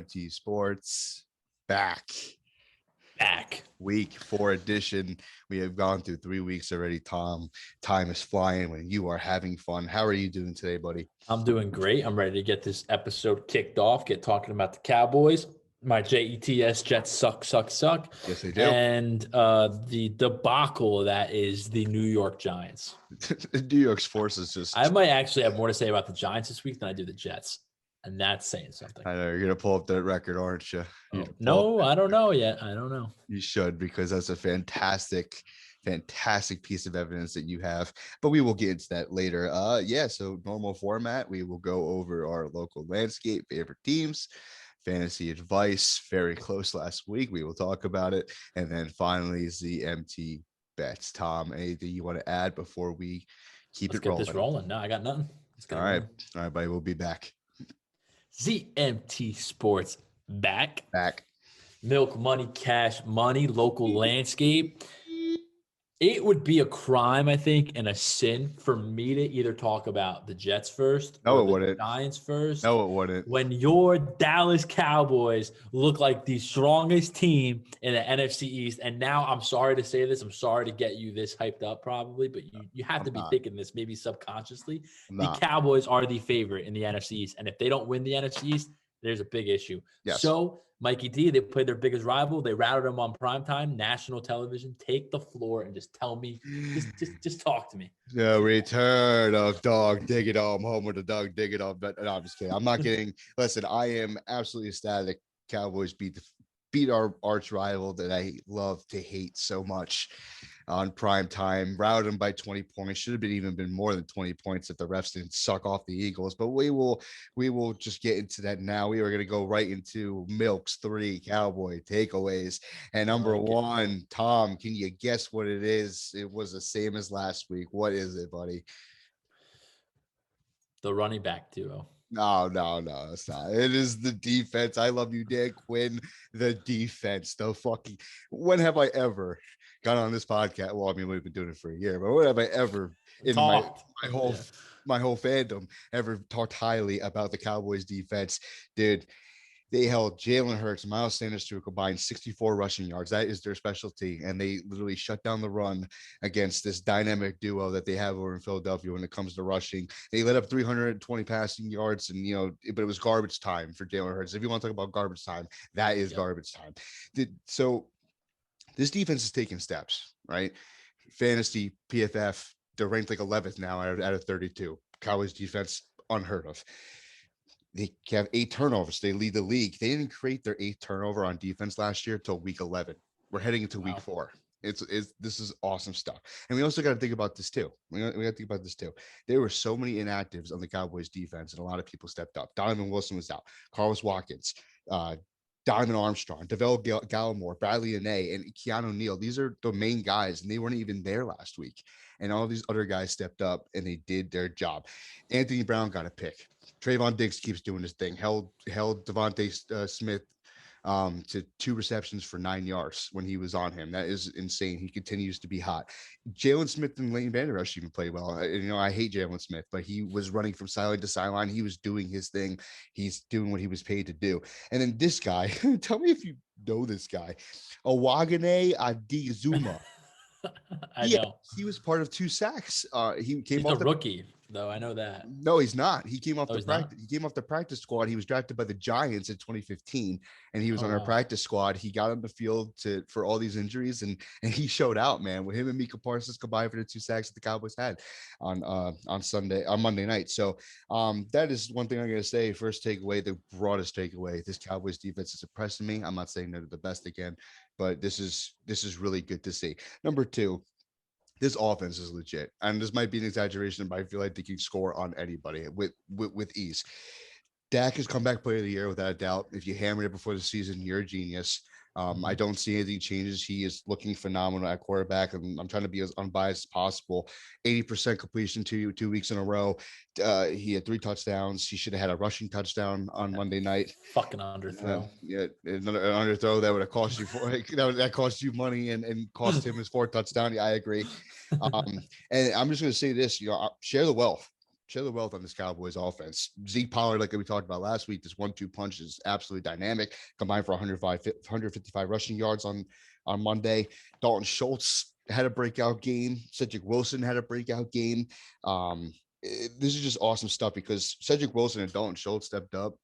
ZMT Sports back. Week 4 edition. We have gone through 3 weeks already, Tom. Time is flying when you are having fun. How are you doing today, buddy? I'm doing great. I'm ready to get this episode kicked off, get talking about the Cowboys. My Jets suck. Yes, they do. And the debacle that is the New York Giants. New York's forces just... I might actually have more to say about the Giants this week than I do the Jets. And that's saying something. I know you're going to pull up that record, aren't you? No, I don't know yet. I don't know. You should, because that's a fantastic piece of evidence that you have. But we will get into that later. So normal format. We will go over our local landscape, favorite teams, fantasy advice, very close last week. We will talk about it. And then finally, ZMT Bets. Tom, anything you want to add before we keep Let's it rolling? Get this rolling. No, I got nothing. All right, buddy. We'll be back. ZMT Sports back. Milk money, cash money, local landscape. It would be a crime, I think, and a sin for me to either talk about the Jets first or the Giants first. No, it wouldn't. When your Dallas Cowboys look like the strongest team in the NFC East, and now I'm sorry to say this, I'm sorry to get you this hyped up probably, but you have to be thinking this maybe subconsciously. The Cowboys are the favorite in the NFC East, and if they don't win the NFC East, there's a big issue. Yes. So Mikey D, they played their biggest rival. They routed them on primetime, national television. Take the floor and just tell me, just talk to me. The return of Dog Diggity, home with the Dog Diggity. But no, I'm just kidding. I'm not kidding. Listen, I am absolutely ecstatic. Cowboys beat our arch rival that I love to hate so much on prime time. Routed them by 20 points. Should have been more than 20 points if the refs didn't suck off the Eagles. But we will just get into that now. We are going to go right into Milk's 3 Cowboy takeaways. And number one, Tom, can you guess what it is? It was the same as last week. What is it, buddy? The running back duo. No, it's not. It is the defense. I love you, Dan Quinn. The defense. When have I ever got on this podcast? Well, I mean, we've been doing it for a year, but when have I ever in my whole fandom ever talked highly about the Cowboys defense? Dude, they held Jalen Hurts and Miles Sanders to a combined 64 rushing yards. That is their specialty. And they literally shut down the run against this dynamic duo that they have over in Philadelphia when it comes to rushing. They let up 320 passing yards, and, but it was garbage time for Jalen Hurts. If you want to talk about garbage time, that is garbage time. So this defense is taking steps, right? Fantasy, PFF, they're ranked like 11th now out of 32. Cowboys defense, unheard of. They have 8 turnovers. They lead the league. They didn't create their 8th turnover on defense last year until week 11. We're heading into week 4. This is awesome stuff. And we also got to think about this too. We got to think about this too. There were so many inactives on the Cowboys defense, and a lot of people stepped up. Donovan Wilson was out. Carlos Watkins, Diamond Armstrong, DeVell Gallimore, Bradley Anae, and Keanu Neal. These are the main guys, and they weren't even there last week. And all these other guys stepped up, and they did their job. Anthony Brown got a pick. Trayvon Diggs keeps doing his thing. Held Devontae Smith to 2 receptions for 9 yards when he was on him. That is insane. He continues to be hot. Jalen Smith and Leighton Vander Esch even played well. I hate Jalen Smith, but he was running from sideline to sideline. He was doing his thing. He's doing what he was paid to do. And then this guy, tell me if you know this guy, Owagane Adizuma. I know. He was part of 2 sacks. He's off the rookie, though. I know that. No, he's not. He came off the practice. He came off the practice squad. He was drafted by the Giants in 2015, and he was on our practice squad. He got on the field for all these injuries, and he showed out, man. With him and Micah Parsons combined for the 2 sacks that the Cowboys had on Monday night. So that is one thing I'm going to say. First takeaway, the broadest takeaway: this Cowboys defense is impressing me. I'm not saying they're the best again, but this is really good to see. Number 2. This offense is legit, and this might be an exaggeration, but I feel like they can score on anybody with ease. Dak has comeback player of the year without a doubt. If you hammered it before the season, you're a genius. I don't see anything changes. He is looking phenomenal at quarterback, and I'm trying to be as unbiased as possible. 80% completion 2 weeks in a row. He had 3 touchdowns. He should have had a rushing touchdown on Monday night. Fucking underthrow. Another underthrow that would have cost you that cost you money and cost him his 4th touchdown. Yeah, I agree. And I'm just going to say this: share the wealth. Shayla Wealth on this Cowboys offense. Zeke Pollard, like we talked about last week, this 1-2 punch is absolutely dynamic. Combined for 155 rushing yards on Monday. Dalton Schultz had a breakout game. Cedric Wilson had a breakout game. This is just awesome stuff because Cedric Wilson and Dalton Schultz stepped up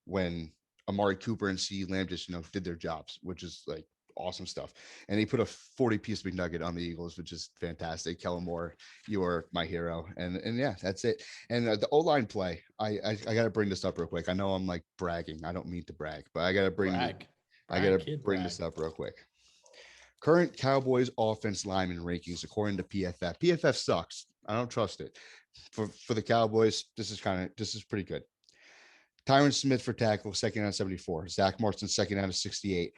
when Amari Cooper and CeeDee Lamb just, did their jobs, which is like awesome stuff. And he put a 40-piece McNugget on the Eagles, which is fantastic. Kellen Moore, you are my hero. And yeah, that's it. And the O-line play, I got to bring this up real quick. I know I'm like bragging. I don't mean to brag, but I got to bring this up real quick. Current Cowboys offense lineman rankings according to PFF. PFF sucks. I don't trust it. For the Cowboys, this is pretty good. Tyron Smith for tackle, second out of 74. Zach Martin, second out of 68.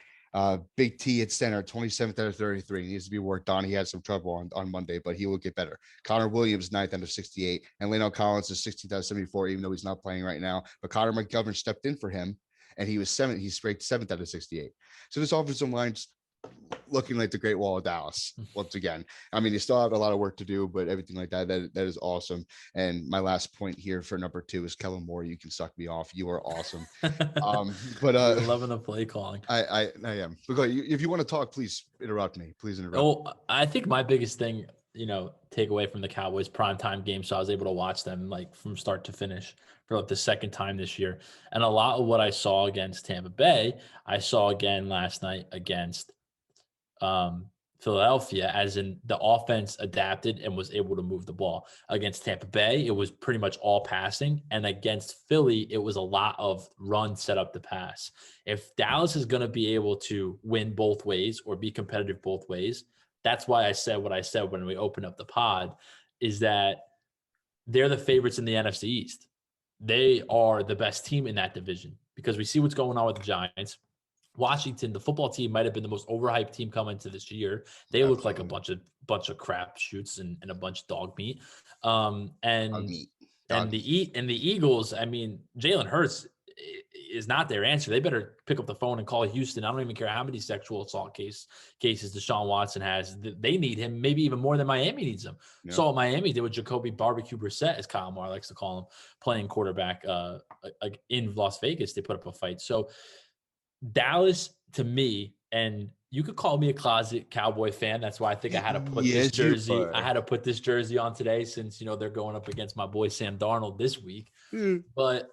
Big T at center, 27th out of 33. He needs to be worked on. He had some trouble on Monday, but he will get better. Connor Williams, 9th out of 68. And Leno Collins is 16th out of 74, even though he's not playing right now. But Connor McGovern stepped in for him, and he was 7th. He's ranked 7th out of 68. So this offensive line's looking like the Great Wall of Dallas once again. I mean, you still have a lot of work to do, but everything like that is awesome. And my last point here for number 2 is Kellen Moore. You can suck me off. You are awesome. But you're loving the play calling. I am. But if you want to talk, please interrupt me. Please interrupt. Oh, I think my biggest thing, take away from the Cowboys primetime game. So I was able to watch them like from start to finish for like the second time this year. And a lot of what I saw against Tampa Bay, I saw again last night against Philadelphia, as in the offense adapted and was able to move the ball. Against Tampa Bay, it was pretty much all passing. And against Philly, it was a lot of run set up to pass. If Dallas is going to be able to win both ways or be competitive both ways, that's why I said what I said when we opened up the pod, is that they're the favorites in the NFC East. They are the best team in that division because we see what's going on with the Giants. Washington, the football team, might have been the most overhyped team coming into this year. They look like a bunch of crap shoots and a bunch of dog meat. The Eagles, I mean, Jalen Hurts is not their answer. They better pick up the phone and call Houston. I don't even care how many sexual assault cases Deshaun Watson has. They need him maybe even more than Miami needs him. Yeah. Saw what Miami did with Jacoby Barbecue Brissett, as Kyle Moore likes to call him, playing quarterback in Las Vegas. They put up a fight. So Dallas, to me, and you could call me a closet Cowboy fan. That's why I think I had to put this jersey. I had to put this jersey on today since, they're going up against my boy Sam Darnold this week. But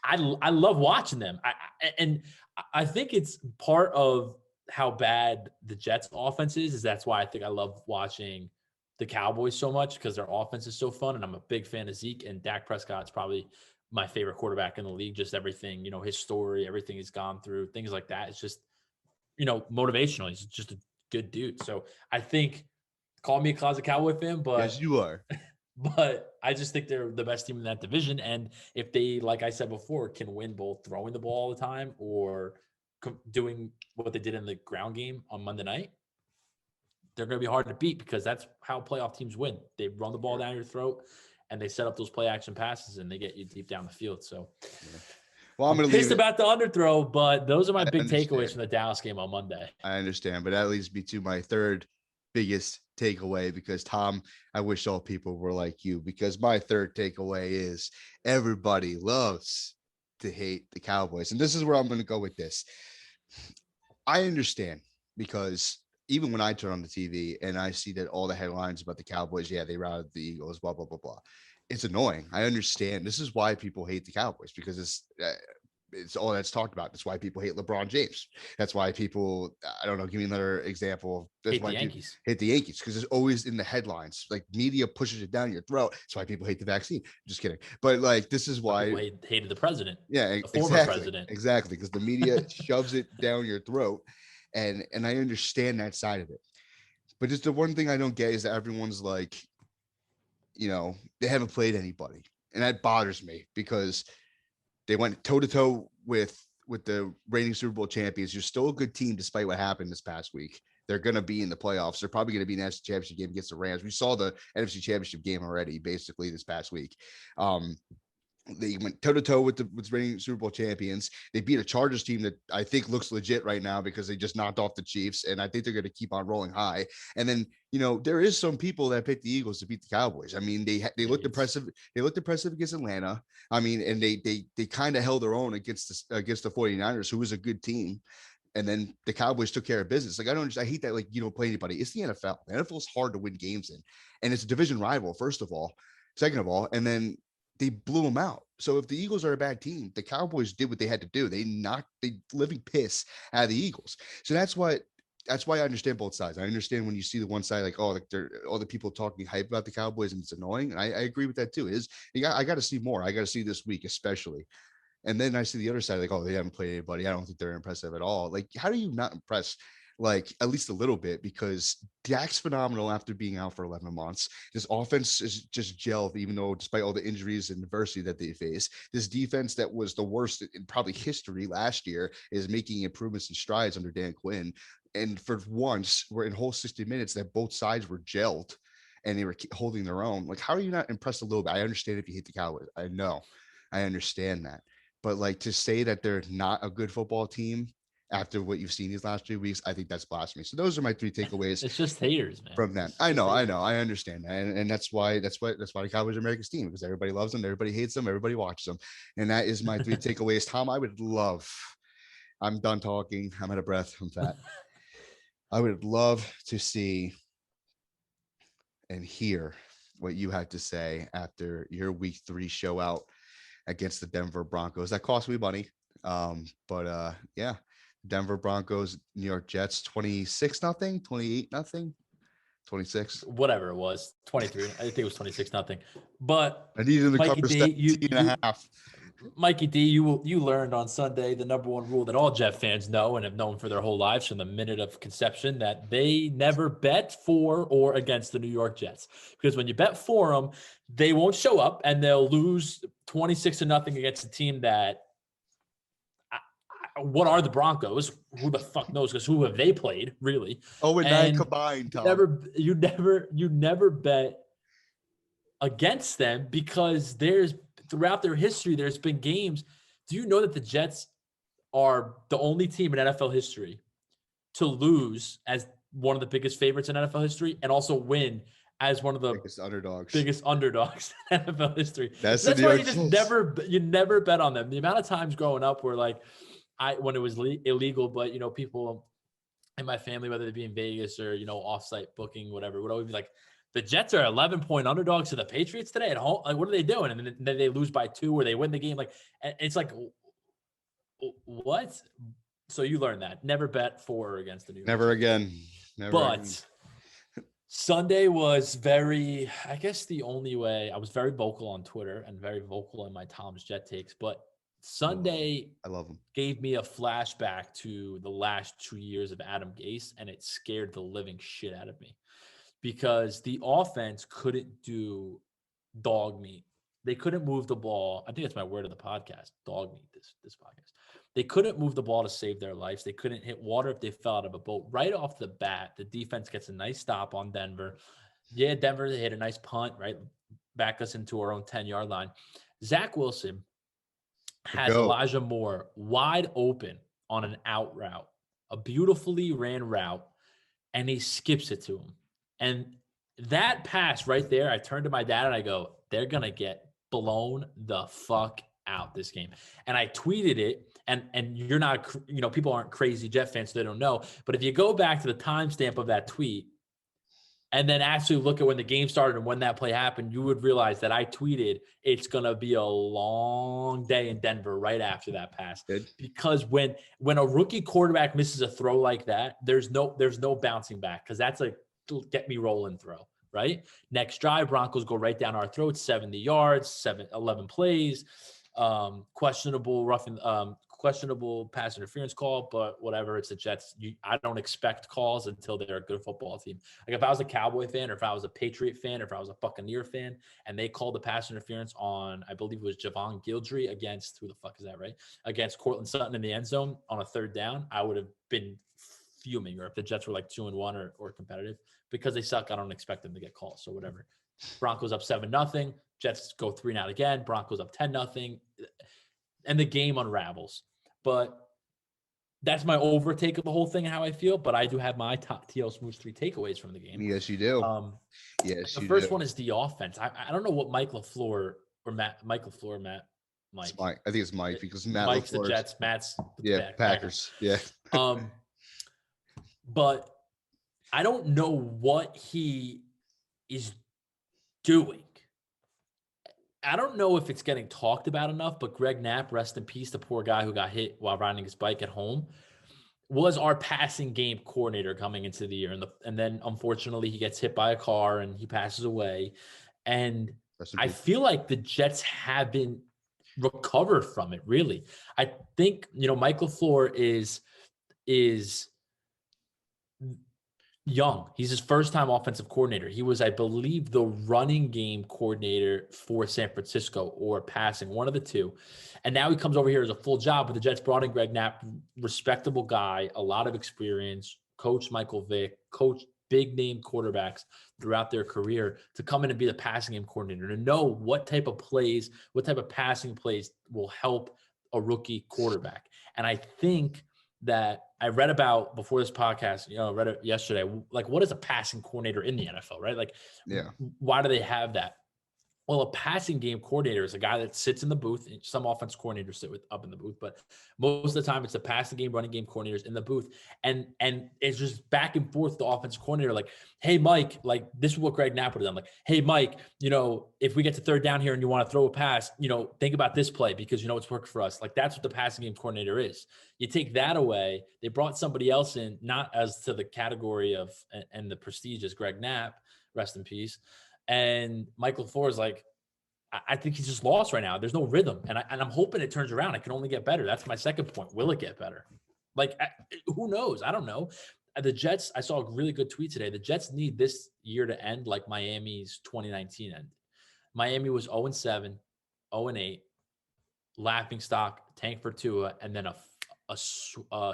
I love watching them. I think it's part of how bad the Jets offense is that's why I think I love watching the Cowboys so much, because their offense is so fun. And I'm a big fan of Zeke, and Dak Prescott's probably my favorite quarterback in the league. Just everything, his story, everything he's gone through, things like that. It's just, motivational. He's just a good dude. So I think, call me a closet Cowboy fan, but yes, you are. But I just think they're the best team in that division. And if they, like I said before, can win both throwing the ball all the time or doing what they did in the ground game on Monday night, they're going to be hard to beat, because that's how playoff teams win. They run the ball down your throat, and they set up those play action passes, and they get you deep down the field. So, well, I'm pissed about the underthrow, but those are my big takeaways from the Dallas game on Monday. I understand, but that leads me to my third biggest takeaway, because Tom, I wish all people were like you, because my third takeaway is everybody loves to hate the Cowboys. And this is where I'm going to go with this. I understand, because even when I turn on the TV and I see that all the headlines about the Cowboys, yeah, they routed the Eagles, blah, blah, blah, blah. It's annoying. I understand. This is why people hate the Cowboys, because it's all that's talked about. That's why people hate LeBron James. That's why people, I don't know, give me another example. That's why people hate the Yankees, because it's always in the headlines. Like, media pushes it down your throat. That's why people hate the vaccine. Just kidding. But like, this is why people hated the president. Yeah, the former president. Exactly. Because the media shoves it down your throat. And I understand that side of it. But just the one thing I don't get is that everyone's like, they haven't played anybody. And that bothers me, because they went toe-to-toe with the reigning Super Bowl champions. You're still a good team despite what happened this past week. They're going to be in the playoffs. They're probably going to be in the NFC Championship game against the Rams. We saw the NFC Championship game already, basically, this past week. They went toe to toe with the reigning Super Bowl champions. They beat a Chargers team that I think looks legit right now because they just knocked off the Chiefs, and I think they're going to keep on rolling high. And then there is some people that picked the Eagles to beat the Cowboys. I mean, they looked impressive. They looked impressive against Atlanta. I mean, and they kind of held their own against the 49ers, who was a good team. And then the Cowboys took care of business. Like, I hate that, like, you don't play anybody. It's the NFL. The NFL is hard to win games in. And it's a division rival, first of all. Second of all, and then they blew them out. So if the Eagles are a bad team, the Cowboys did what they had to do. They knocked the living piss out of the Eagles. So that's why I understand both sides. I understand when you see the one side, like, oh, like they're all the people talking hype about the Cowboys and it's annoying. And I agree with that too. I got to see more. I got to see this week, especially. And then I see the other side, like, oh, they haven't played anybody. I don't think they're impressive at all. Like, how do you not impress, like, at least a little bit? Because Dak's phenomenal after being out for 11 months. This offense is just gelled, even though despite all the injuries and adversity that they face. This defense that was the worst in probably history last year is making improvements and strides under Dan Quinn. And for once, we're in whole 60 minutes that both sides were gelled and they were holding their own. Like, how are you not impressed a little bit? I understand if you hate the Cowboys. I know. I understand that. But, like, to say that they're not a good football team after what you've seen these last 3 weeks, I think that's blasphemy. So those are my 3 takeaways. It's just haters, man. From that. I know. I understand that. And that's why the Cowboys are America's team, because everybody loves them, everybody hates them, everybody watches them. And that is my 3 takeaways. Tom, I'm done talking. I'm out of breath. I'm fat. I would love to see and hear what you had to say after your week 3 show out against the Denver Broncos. That cost me money. Yeah, Denver Broncos, New York Jets, 26-0, 28-0, 26. Whatever it was, 23. I think it was 26-0. But I needed to cover 17.5. Mikey D, you learned on Sunday the number one rule that all Jet fans know and have known for their whole lives from the minute of conception, that they never bet for or against the New York Jets. Because when you bet for them, they won't show up and they'll lose 26-0 against a team that, what are the Broncos? Who the fuck knows? Because who have they played, really? 0-9 combined, Tom. You never bet against them, because throughout their history, there's been games. Do you know that the Jets are the only team in NFL history to lose as one of the biggest favorites in NFL history and also win as one of the biggest underdogs in NFL history? That's why you never bet on them. The amount of times growing up where, like, when it was illegal, but people in my family, whether they be in Vegas or offsite booking, whatever, would always be like, the Jets are 11-point underdogs to the Patriots today at home. Like, what are they doing? And then they lose by 2 or they win the game. Like, it's like, what? So you learn that. Never bet for or against the New York. Never again. Sunday was I guess the only way, I was very vocal on Twitter and very vocal in my Tom's Jet takes, but Sunday I love him. Gave me a flashback to the last 2 years of Adam Gase, and it scared the living shit out of me. Because the offense couldn't do dog meat. They couldn't move the ball. I think that's my word of the podcast, dog meat, this podcast. They couldn't move the ball to save their lives. They couldn't hit water if they fell out of a boat. Right off the bat, the defense gets a nice stop on Denver. Yeah, Denver, they hit a nice punt, right? Back us into our own 10-yard line. Zach Wilson has Elijah Moore wide open on an out route, a beautifully ran route, and he skips it to him. And that pass right there, I turned to my dad and I go, they're going to get blown the fuck out this game. And I tweeted it, and you're not, people aren't crazy Jet fans, so they don't know. But if you go back to the timestamp of that tweet and then actually look at when the game started and when that play happened, you would realize that I tweeted it's going to be a long day in Denver right after that pass. Good. Because when a rookie quarterback misses a throw like that, there's no bouncing back, because that's a get me rolling throw, right? Next drive, Broncos go right down our throats, 70 yards, 11 plays, questionable pass interference call, but whatever, it's the Jets. I don't expect calls until they're a good football team. Like, if I was a Cowboy fan, or if I was a Patriot fan, or if I was a Buccaneer fan, and they called the pass interference on, I believe it was Javon Guillory against, who the fuck is that, right? Against Cortland Sutton in the end zone on a 3rd down, I would have been fuming. Or if the Jets were like 2-1 or competitive, because they suck, I don't expect them to get calls. So whatever. Broncos up 7-0. Jets go 3-0 again. Broncos up 10-0. And the game unravels. But that's my overtake of the whole thing and how I feel. But I do have my top TL Smooth's 3 takeaways from the game. Yes, you do. Yes, the first one is the offense. I don't know what Mike LaFleur or Matt. Mike. It's Mike. I think it's Mike because Matt Mike's LaFleur's, the Jets. Matt's the Packers. Yeah. But I don't know what he is doing. I don't know if it's getting talked about enough, but Greg Knapp, rest in peace, the poor guy who got hit while riding his bike at home, was our passing game coordinator coming into the year. And then unfortunately he gets hit by a car and he passes away. And I feel like the Jets haven't recovered from it, really. I think, Mike LaFleur is young. He's his first time offensive coordinator. He was, I believe, the running game coordinator for San Francisco or passing, one of the two. And now he comes over here as a full job, but the Jets brought in Greg Knapp, respectable guy, a lot of experience, coach Michael Vick, coach big name quarterbacks throughout their career to come in and be the passing game coordinator, to know what type of plays, what type of passing plays will help a rookie quarterback. And I think that I read about before this podcast, read it yesterday, like what is a passing coordinator in the NFL, right? Like, why do they have that? Well, a passing game coordinator is a guy that sits in the booth. Some offense coordinators sit up in the booth, but most of the time it's the passing game, running game coordinators in the booth. And it's just back and forth, the offensive coordinator, like, hey, Mike, like this is what Greg Knapp would have done. Like, hey, Mike, if we get to third down here and you want to throw a pass, think about this play because it's worked for us. Like that's what the passing game coordinator is. You take that away. They brought somebody else in, not as to the category of and the prestige as Greg Knapp, rest in peace. And Michael LaFleur is like, I think he's just lost right now. There's no rhythm. And I'm hoping it turns around. It can only get better. That's my second point. Will it get better? Like, who knows? I don't know. The Jets, I saw a really good tweet today. The Jets need this year to end like Miami's 2019 ended. Miami was 0-7, 0-8, laughing stock, tank for Tua, and then a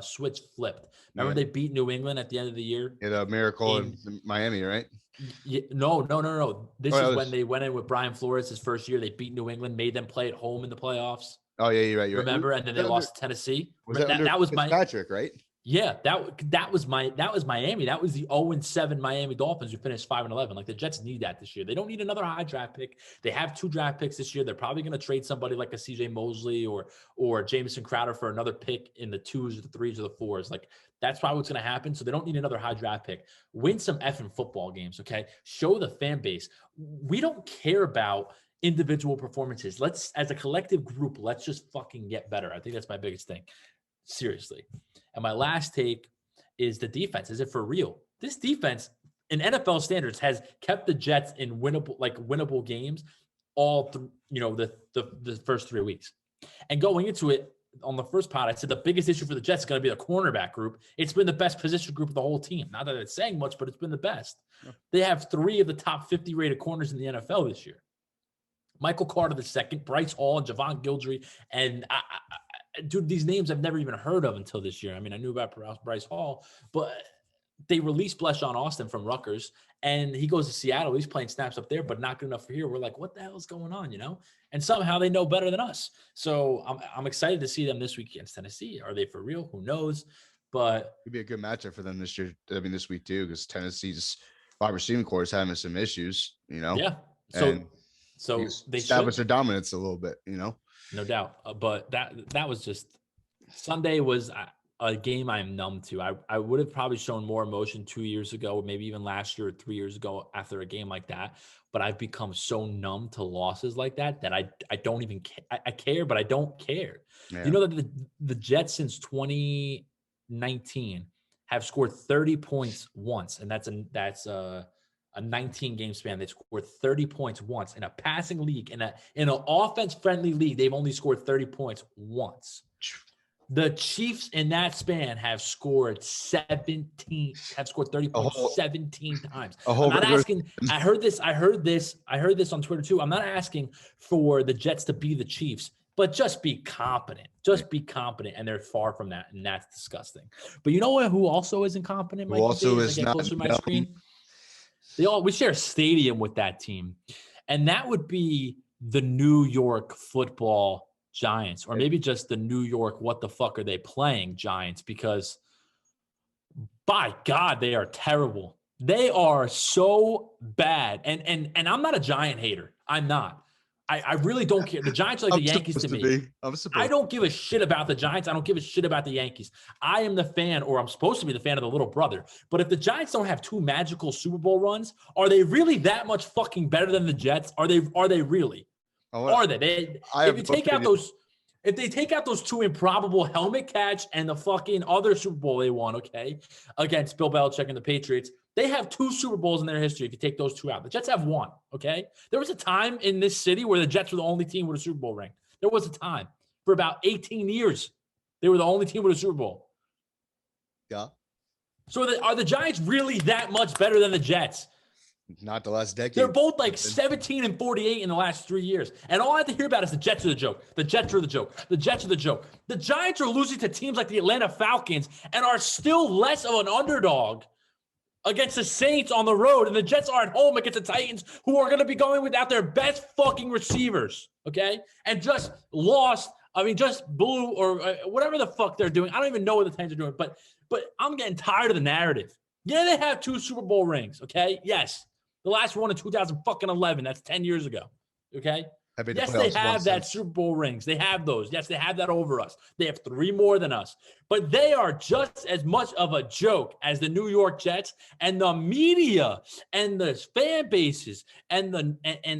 switch flipped. Remember they beat New England at the end of the year? A miracle in Miami, right? Yeah, no. This is when they went in with Brian Flores his first year. They beat New England, made them play at home in the playoffs. Oh yeah, you're right. Remember? And then they lost to Tennessee. That was Patrick, right? Yeah, that was Miami. That was the 0-7 Miami Dolphins who finished 5-11. Like the Jets need that this year. They don't need another high draft pick. They have 2 draft picks this year. They're probably going to trade somebody like a CJ Mosley or Jamison Crowder for another pick in the 2s or the 3s or the 4s. Like that's probably what's going to happen. So they don't need another high draft pick. Win some effing football games, okay? Show the fan base. We don't care about individual performances. Let's, as a collective group, let's just fucking get better. I think that's my biggest thing. Seriously. And my last take is the defense. Is it for real? This defense in NFL standards has kept the Jets in winnable games all the first 3 weeks. And going into it on the first pod, I said the biggest issue for the Jets is going to be the cornerback group. It's been the best position group of the whole team. Not that it's saying much, but it's been the best. Yeah. They have 3 of the top 50 rated corners in the NFL this year. Michael Carter II, Bryce Hall, and Javon Guidry, and dude, these names I've never even heard of until this year. I mean, I knew about Bryce Hall, but they released Bleshawn Austin from Rutgers, and he goes to Seattle. He's playing snaps up there, but not good enough for here. We're like, what the hell is going on, And somehow they know better than us. So I'm excited to see them this week against Tennessee. Are they for real? Who knows? But it'd be a good matchup for them this year. I mean, this week too, because Tennessee's wide receiving core is having some issues, Yeah. So they establish their dominance a little bit, No doubt. But that was just Sunday was a game I'm numb to. I would have probably shown more emotion 2 years ago, or maybe even last year or 3 years ago after a game like that. But I've become so numb to losses like that I don't even care. I care, but I don't care. Yeah. You know that the Jets since 2019 have scored 30 points once, and that's a 19-game span. They scored 30 points once. In a passing league, in an offense-friendly league, they've only scored 30 points once. The Chiefs in that span have scored 30 points 17 times. I'm not asking. I heard this on Twitter too. I'm not asking for the Jets to be the Chiefs, but just be competent. Be competent, and they're far from that, and that's disgusting. But you know what? Who also isn't competent? Who also is not closer to my screen. We share a stadium with that team, And that would be the New York Football Giants, or maybe just the New York, what the fuck are they playing Giants? Because by God, they are terrible. They are so bad. And I'm not a Giant hater. I'm not. I really don't care. The Giants are like the Yankees to me. I don't give a shit about the Giants. I don't give a shit about the Yankees. I am the fan, or I'm supposed to be the fan of the little brother. But if the Giants don't have two magical Super Bowl runs, are they really that much fucking better than the Jets? Are they really? Are they? If they take out those two improbable helmet catch and the fucking other Super Bowl they won, okay, against Bill Belichick and the Patriots, they have two Super Bowls in their history if you take those two out. The Jets have one, okay? There was a time in this city where the Jets were the only team with a Super Bowl ring. There was a time. For about 18 years, they were the only team with a Super Bowl. Yeah. So are the Giants really that much better than the Jets? Not the last decade. They're both like 17 and 48 in the last 3 years. And all I have to hear about is the Jets are the joke. The Jets are the joke. The Jets are the joke. The Giants are losing to teams like the Atlanta Falcons and are still less of an underdog against the Saints on the road. And the Jets are at home against the Titans, who are going to be going without their best fucking receivers, okay? And just blew or whatever the fuck they're doing. I don't even know what the Titans are doing, but I'm getting tired of the narrative. Yeah, they have two Super Bowl rings, okay? Yes. The last one in 2011. That's 10 years ago. Okay. Yes, they have that Super Bowl rings. They have those. Yes, they have that over us. They have 3 more than us. But they are just as much of a joke as the New York Jets, and the media and the fan bases and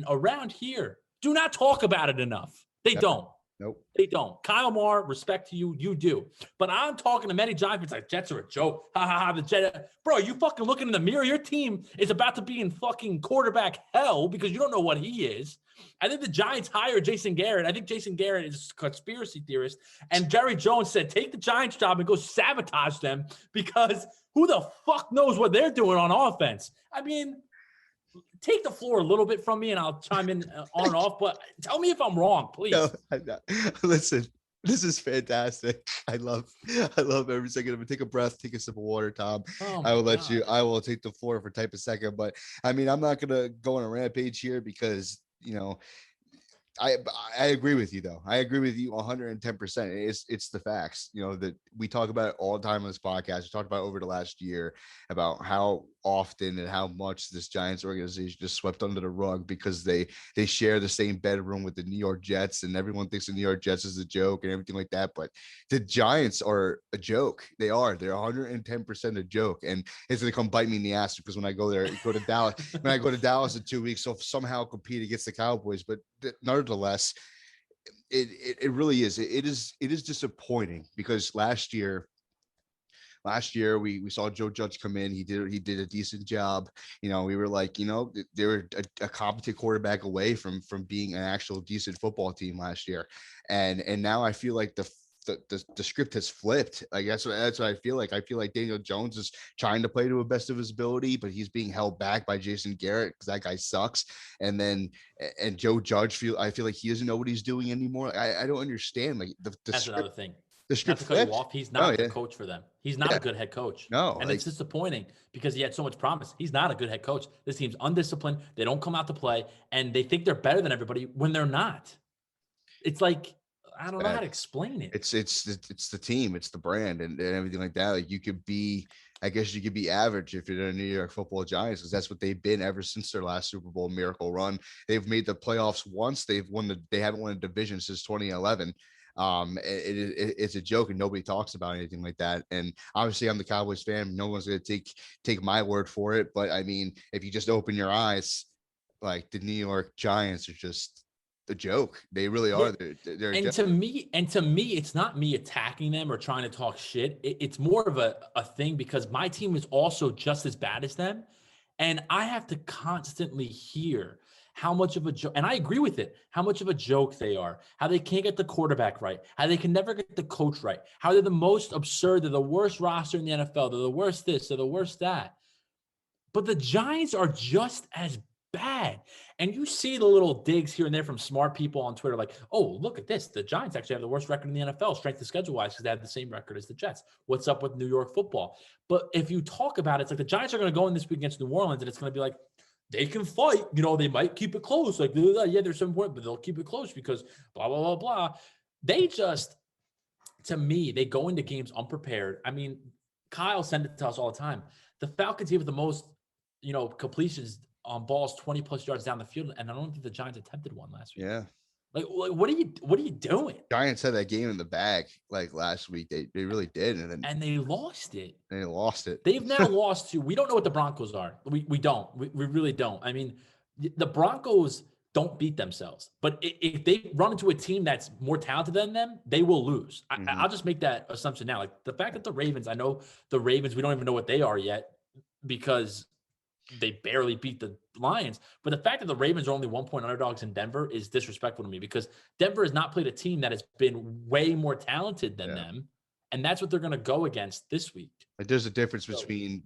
around here do not talk about it enough. They don't. Nope. They don't. Kyle Maher, respect to you. You do. But I'm talking to many Giants fans like, Jets are a joke. Ha ha ha. The Jets. Bro, you fucking looking in the mirror. Your team is about to be in fucking quarterback hell because you don't know what he is. I think the Giants hired Jason Garrett. I think Jason Garrett is a conspiracy theorist. And Jerry Jones said, take the Giants job and go sabotage them because who the fuck knows what they're doing on offense? I mean, take the floor a little bit from me and I'll chime in on and off, but tell me if I'm wrong, please. No, listen, this is fantastic. I love every second of it. Take a breath, take a sip of water, Tom. I will take the floor for type a second, but I mean, I'm not going to go on a rampage here because, I agree with you though. I agree with you 110%. It's the facts, that we talk about it all the time on this podcast. We talked about over the last year about how often and how much this Giants organization just swept under the rug because they share the same bedroom with the New York Jets, and everyone thinks the New York Jets is a joke and everything like that. But the Giants are a joke. They're 110% a joke, and it's going to come bite me in the ass because when I go to Dallas in 2 weeks, so somehow compete against the Cowboys. But nonetheless, it really is. It is disappointing because last year we saw Joe Judge come in. He did a decent job. We were like, they were a competent quarterback away from being an actual decent football team last year. And now I feel like the script has flipped. Like that's what I feel like. I feel like Daniel Jones is trying to play to the best of his ability, but he's being held back by Jason Garrett because that guy sucks. And Joe Judge I feel like he doesn't know what he's doing anymore. I don't understand. Like that's script, another thing. The script cut you off. He's not the coach for them. He's not a good head coach. No, and it's disappointing because he had so much promise. He's not a good head coach. This team's undisciplined. They don't come out to play, and they think they're better than everybody when they're not. It's like I don't know how to explain it. It's the team, it's the brand, and everything like that. Like you could be average if you're the New York Football Giants, because that's what they've been ever since their last Super Bowl miracle run. They've made the playoffs once. They haven't won a division since 2011. It's a joke and nobody talks about anything like that. And obviously I'm the Cowboys fan. No one's going to take my word for it. But I mean, if you just open your eyes, like the New York Giants are just a joke. They really are. They're to me, it's not me attacking them or trying to talk shit. It's more of a thing because my team is also just as bad as them. And I have to constantly hear how much of a joke, and I agree with it, how much of a joke they are, how they can't get the quarterback right, how they can never get the coach right, how they're the most absurd, they're the worst roster in the NFL, they're the worst this, they're the worst that. But the Giants are just as bad. And you see the little digs here and there from smart people on Twitter like, oh, look at this. The Giants actually have the worst record in the NFL, strength of schedule-wise, because they have the same record as the Jets. What's up with New York football? But if you talk about it, it's like the Giants are going to go in this week against New Orleans, and it's going to be like, they can fight. You know, they might keep it close. Like, yeah, there's some point, but they'll keep it close because blah, blah, blah, blah. They just, to me, they go into games unprepared. I mean, Kyle sent it to us all the time. The Falcons have the most, completions on balls 20 plus yards down the field. And I don't think the Giants attempted one last week. Yeah. Like what are you doing? Giants had that game in the bag like last week. They really did. And they lost it. They've now lost to, we don't know what the Broncos are. We don't. We really don't. I mean, the Broncos don't beat themselves. But if they run into a team that's more talented than them, they will lose. I'll just make that assumption now. Like the fact that the Ravens, I know the Ravens, we don't even know what they are yet because they barely beat the Lions. But the fact that the Ravens are only 1-point underdogs in Denver is disrespectful to me because Denver has not played a team that has been way more talented than them. And that's what they're going to go against this week. Like there's a difference between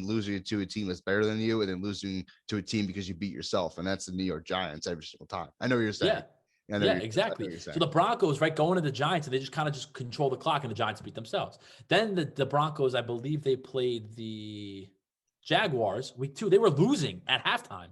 losing to a team that's better than you and then losing to a team because you beat yourself. And that's the New York Giants every single time. I know what you're saying. Yeah, exactly. So the Broncos, right, going to the Giants, and they just control the clock, and the Giants beat themselves. Then the Broncos, I believe they played the Jaguars week 2. They were losing at halftime.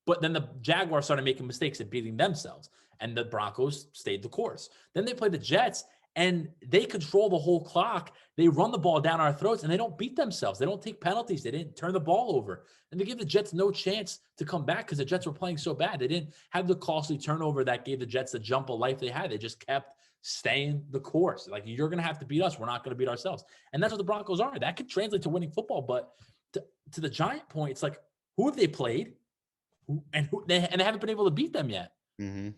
But then the Jaguars started making mistakes and beating themselves, and the Broncos stayed the course. Then they played the Jets, and they control the whole clock. They run the ball down our throats, and they don't beat themselves. They don't take penalties. They didn't turn the ball over. And they give the Jets no chance to come back because the Jets were playing so bad. They didn't have the costly turnover that gave the Jets the jump of life they had. They just kept staying the course. Like, you're going to have to beat us. We're not going to beat ourselves. And that's what the Broncos are. That could translate to winning football. But to the Giant point, it's like, who have they played? They haven't been able to beat them yet.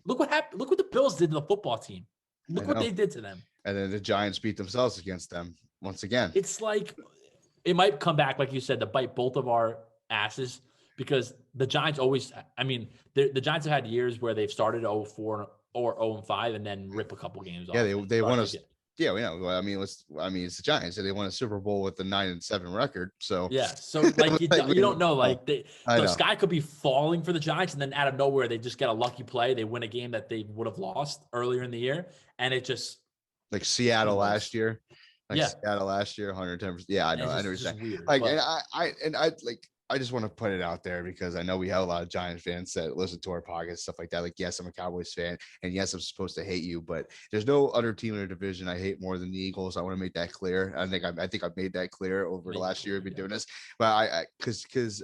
Look what happened. Look what the Bills did to the football team. Look what they did to them. And then the Giants beat themselves against them once again. It's like it might come back, like you said, to bite both of our asses because the Giants always – I mean, the Giants have had years where they've started 0-4 or 0-5 and then rip a couple games off. Yeah, they won us. Yeah, we know. I mean, it's the Giants. So they won a Super Bowl with a 9-7 record. So yeah, so like you don't know. Like the sky could be falling for the Giants, and then out of nowhere they just get a lucky play. They win a game that they would have lost earlier in the year, and it just like Seattle last year. Seattle last year, 110%. Yeah, I know. I know what you're saying. Weird, like, I just want to put it out there because I know we have a lot of Giants fans that listen to our podcast, stuff like that. Like, yes, I'm a Cowboys fan, and yes, I'm supposed to hate you, but there's no other team in the division I hate more than the Eagles. I want to make that clear. I think I've made that clear over the last year we've been doing this. But because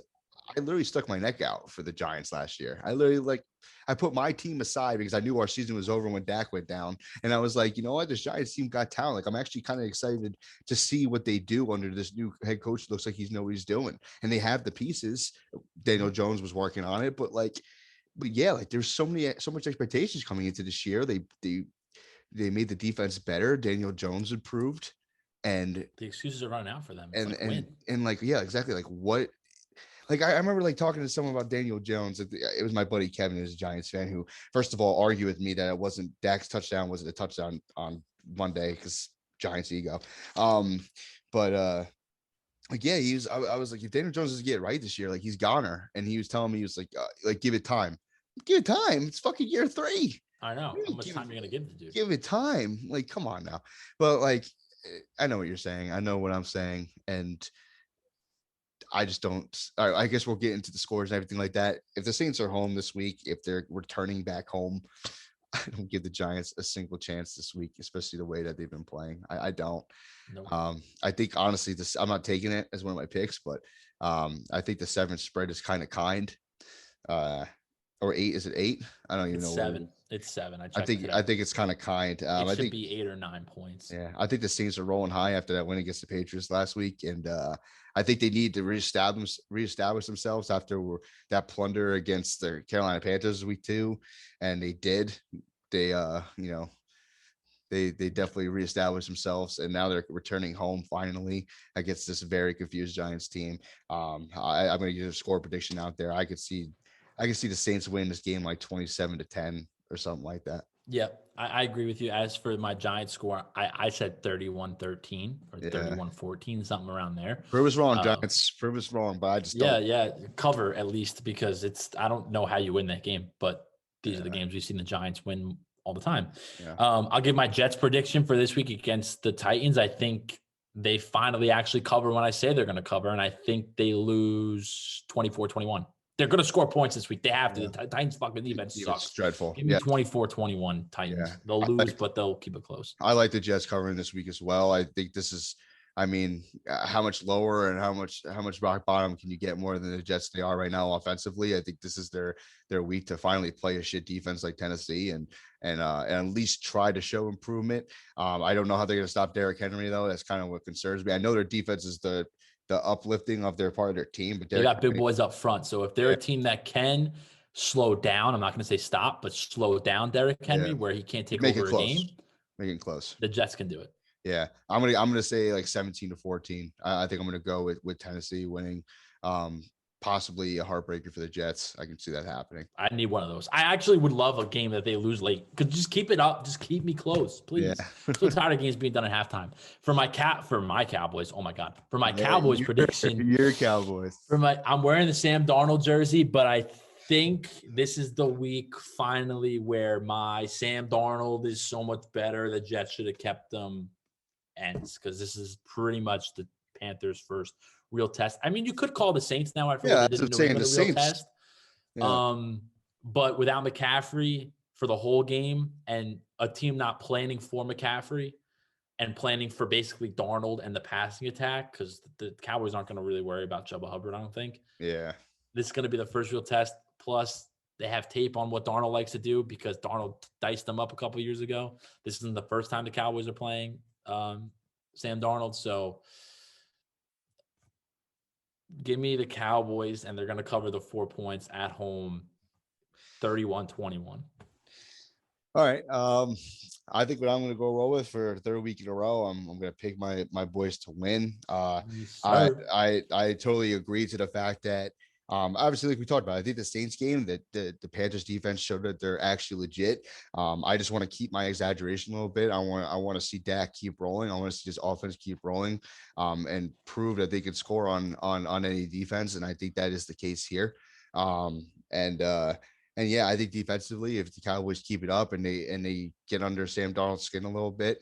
I literally stuck my neck out for the Giants last year. I put my team aside because I knew our season was over when Dak went down. And I was like, you know what? This Giants team got talent. Like, I'm actually kind of excited to see what they do under this new head coach. Looks like he's know what he's doing. And they have the pieces. Daniel Jones was working on it. But yeah, like there's so much expectations coming into this year. They made the defense better. Daniel Jones improved. And the excuses are running out for them. And like, yeah, exactly. Like what? Like, I remember like talking to someone about Daniel Jones. It was my buddy Kevin, who's a Giants fan, who first of all argued with me that it wasn't Dak's touchdown wasn't a touchdown on Monday because Giants ego. Like, yeah, I was like, if Daniel Jones doesn't get it right this year, like he's goner. And he was telling me, he was like, give it time. Give it time. It's fucking year 3. I know. How much time you're gonna give the dude? Give it time. Like, come on now. But like, I know what you're saying. I know what I'm saying, and I just don't. I guess we'll get into the scores and everything like that. If the Saints are home this week, if they're returning back home, I don't give the Giants a single chance this week, especially the way that they've been playing. I don't. Nope. I think honestly, I'm not taking it as one of my picks, but I think the 7 spread is kind of kind. Or 8? Is it 8? I don't even know. 7. It's 7. I think it's kind of kind. It should be 8 or 9 points. Yeah, I think the Saints are rolling high after that win against the Patriots last week, and I think they need to reestablish themselves after that plunder against the Carolina Panthers week 2, and they did. They they definitely reestablished themselves, and now they're returning home finally against this very confused Giants team. I'm going to give a score prediction out there. I could see the Saints win this game like 27-10 or something like that. Yeah, I agree with you. As for my Giants score, I said 31-13 or 31-14, something around there. Prove was wrong, Giants. Prove was wrong, but I just don't. Yeah, cover at least, because I don't know how you win that game, but these are the games we've seen the Giants win all the time. Yeah. I'll give my Jets prediction for this week against the Titans. I think they finally actually cover when I say they're going to cover, and I think they lose 24-21. They're going to score points this week. They have to. The Titans fucking defense sucks. Dreadful. Give me 24-21 Titans. Yeah. They'll lose, but they'll keep it close. I like the Jets covering this week as well. I think this is, I mean, how much lower and how much rock bottom can you get more than the Jets they are right now offensively? I think this is their week to finally play a shit defense like Tennessee and at least try to show improvement. I don't know how they're going to stop Derrick Henry though. That's kind of what concerns me. I know their defense is the uplifting of their part of their team, but they got big boys up front. So if they're a team that can slow down, I'm not going to say stop, but slow down Derrick Henry where he can't take over a game. Make it close. The Jets can do it. Yeah, I'm gonna say like 17-14. I think I'm gonna go with Tennessee winning. Possibly a heartbreaker for the Jets. I can see that happening. I need one of those. I actually would love a game that they lose late. Could just keep it up. Just keep me close, please. Yeah. I'm so tired of games being done at halftime. For my Cowboys. Oh my God. For my Cowboys prediction. Your Cowboys. I'm wearing the Sam Darnold jersey, but I think this is the week finally where my Sam Darnold is so much better. The Jets should have kept them ends because this is pretty much the Panthers' first real test. I mean, you could call the Saints now. I forget they didn't know it was a real test. Yeah. But without McCaffrey for the whole game and a team not planning for McCaffrey and planning for basically Darnold and the passing attack, because the Cowboys aren't going to really worry about Chuba Hubbard, I don't think. Yeah. This is going to be the first real test. Plus, they have tape on what Darnold likes to do because Darnold diced them up a couple of years ago. This isn't the first time the Cowboys are playing Sam Darnold. So give me the Cowboys, and they're going to cover the 4 points at home, 31-21. All right. I think what I'm going to go roll with for the third week in a row, I'm going to pick my boys to win. I totally agree to the fact that obviously, like we talked about, I think the Saints game that the Panthers defense showed that they're actually legit. I just want to keep my exaggeration a little bit. I want to see Dak keep rolling. I want to see this offense keep rolling, and prove that they can score on any defense. And I think that is the case here. And yeah, I think defensively, if the Cowboys keep it up and they get under Sam Darnold's skin a little bit,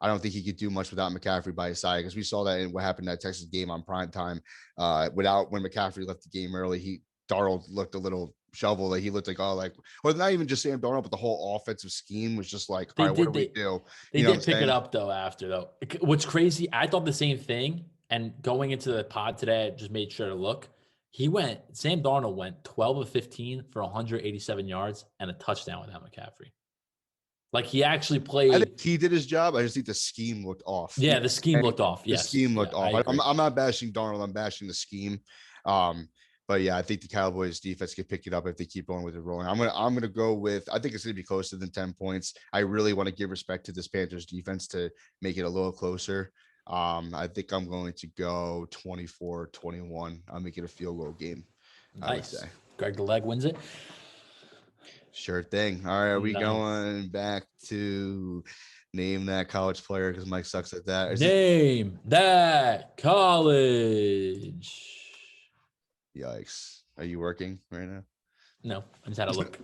I don't think he could do much without McCaffrey by his side, because we saw that in what happened in that Texas game on prime time. When McCaffrey left the game early, Darnold looked a little shovel. Like he looked like, or not even just Sam Darnold, but the whole offensive scheme was just like, all right, what do we do? They did pick it up though after though. What's crazy, I thought the same thing. And going into the pod today, I just made sure to look. Sam Darnold went 12 of 15 for 187 yards and a touchdown without McCaffrey. Like he actually played. I think he did his job. I just think the scheme looked off. Yeah, the scheme looked off. Yes. The scheme looked off. I'm not bashing Darnold. I'm bashing the scheme. But yeah, I think the Cowboys defense can pick it up if they keep going with it rolling. I'm gonna go with. I think it's gonna be closer than 10 points. I really want to give respect to this Panthers defense to make it a little closer. I think I'm going to go 24-21. I'll make it a field goal game. Nice. Greg the Leg wins it. Sure thing. All right, are we going back to name that college player, because Mike sucks at that? Name that college. Yikes. Are you working right now? No, I just had to look.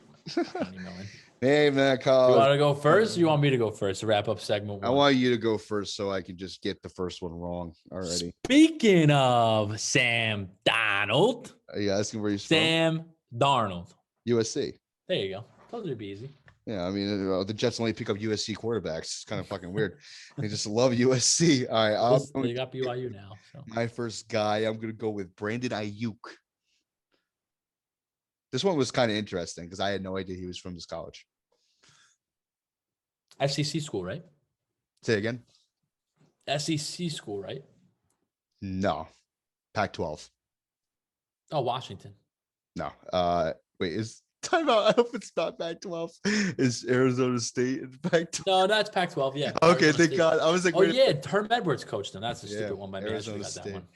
Name that college. You want to go first, or you want me to go first to wrap up segment 1? I want you to go first so I can just get the first one wrong already. Speaking of Sam Darnold. Are you asking where you're Sam Darnold. USC. There you go. Told you it'd be easy. Yeah, I mean, the Jets only pick up USC quarterbacks. It's kind of fucking weird. They just love USC. All right, they got BYU now. So. My first guy, I'm going to go with Brandon Ayuk. This one was kind of interesting because I had no idea he was from this college. SEC school, right? Say again. SEC school, right? No. Pac-12. Oh, Washington. No. Wait, is timeout? I hope it's not Pac-12. Is Arizona State in Pac-12? No, that's Pac-12. Yeah. Okay, thank God. I was like, oh yeah, Herm Edwards coached them. That's a stupid one by me. Arizona State. That one.